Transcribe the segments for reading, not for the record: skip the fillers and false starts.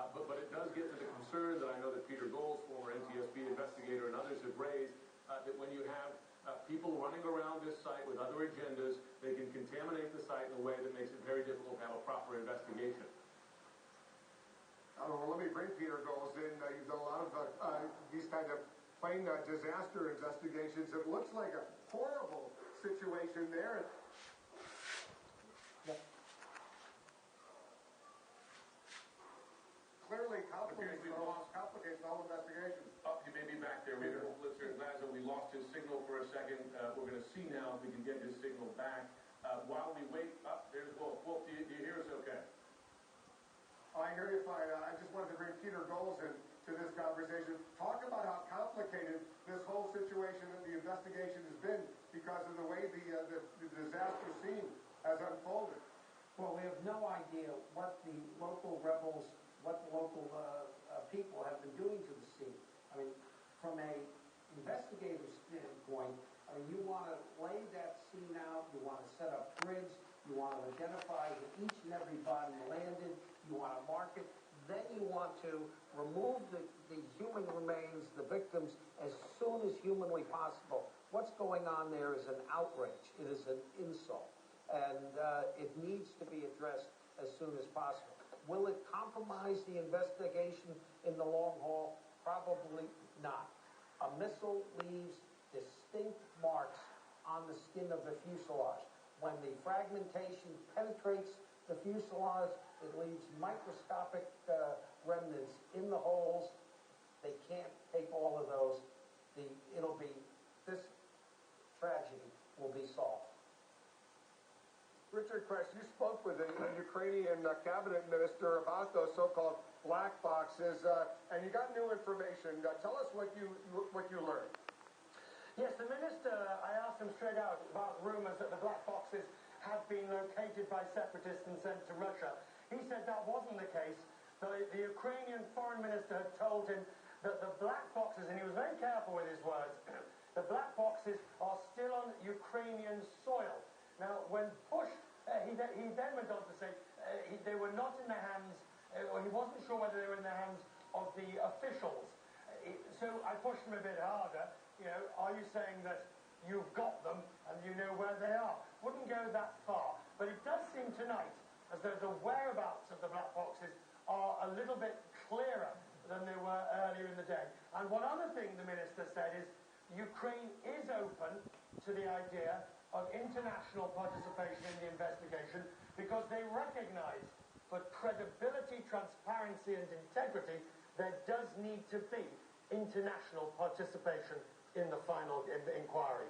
But it does get to the concern that I know that Peter Goals, former NTSB investigator, and others have raised, that when you have people running around this site with other agendas, they can contaminate the site in a way that makes it very difficult to have a proper investigation. Well, let me bring Peter Goals in. You've done a lot of these kind of plane disaster investigations. It looks like a horrible situation there. Yeah. Clearly complicates the whole investigation. Oh, he may be back there. Maybe listener Glasgow, we lost his signal for a second. We're going to see now if we can get his signal back. While we wait, there's Wolf. Wolf, do you hear us okay? I hear you fine. I just wanted to bring Peter Goals in to this conversation. Talk about how complicated this whole situation and the investigation has been because of the way the disaster scene has unfolded. Well, we have no idea what the local rebels, what the local people have been doing to the scene. I mean, from a investigative standpoint, I mean, you want to lay that scene out, you want to set up grids, you want to identify where each and every body landed, you want to mark it, then you want to remove the human remains, the victims, as soon as humanly possible. What's going on there is an outrage. It is an insult. And it needs to be addressed as soon as possible. Will it compromise the investigation in the long haul? Probably not. A missile leaves distinct marks on the skin of the fuselage. When the fragmentation penetrates the fuselage, it leaves microscopic remnants in the holes. They can't take all of those. This tragedy will be solved. Richard Kresh, you spoke with a Ukrainian cabinet minister about those so-called black boxes, and you got new information. Tell us what you learned. Yes, the minister, I asked him straight out about rumors that the black boxes had been located by separatists and sent to Russia. He said that wasn't the case. The Ukrainian foreign minister had told him that the black boxes, and he was very careful with his words, the black boxes are still on Ukrainian soil. Now, when pushed, he then went on to say they were not in the hands, or he wasn't sure whether they were in the hands of the officials. So I pushed him a bit harder. You know, are you saying that you've got them and you know where they are? Wouldn't go that far. But it does seem tonight as though the whereabouts of the black boxes are a little bit clearer than they were earlier in the day. And one other thing the minister said is Ukraine is open to the idea of international participation in the investigation because they recognize for credibility, transparency and integrity there does need to be international participation in the final inquiry.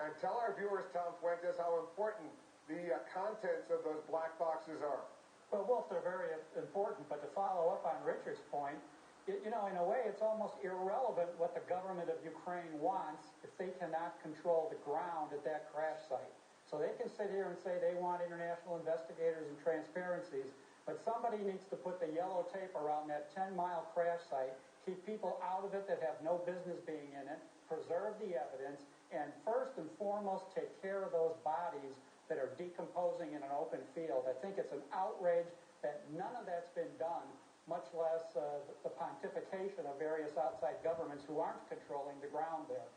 And tell our viewers, Tom Fuentes, how important the contents of those black boxes are. Well, Wolf, they're very important, but to follow up on Richard's point, you know, in a way, it's almost irrelevant what the government of Ukraine wants if they cannot control the ground at that crash site. So they can sit here and say they want international investigators and transparencies, but somebody needs to put the yellow tape around that 10-mile crash site, keep people out of it that have no business being in it, preserve the evidence, and first and foremost, take care of those bodies that are decomposing in an open field. I think it's an outrage that none of that's been done, much less the pontification of various outside governments who aren't controlling the ground there.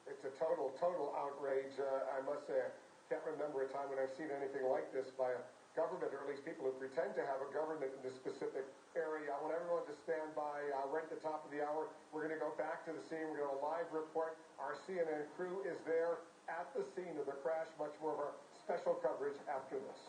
It's a total outrage. I must say, I can't remember a time when I've seen anything like this by a government, or at least people who pretend to have a government in this specific area. I want everyone to stand by right at the top of the hour. We're going to go back to the scene. We're going to live report. Our CNN crew is there at the scene of the crash. Much more of our special coverage after this.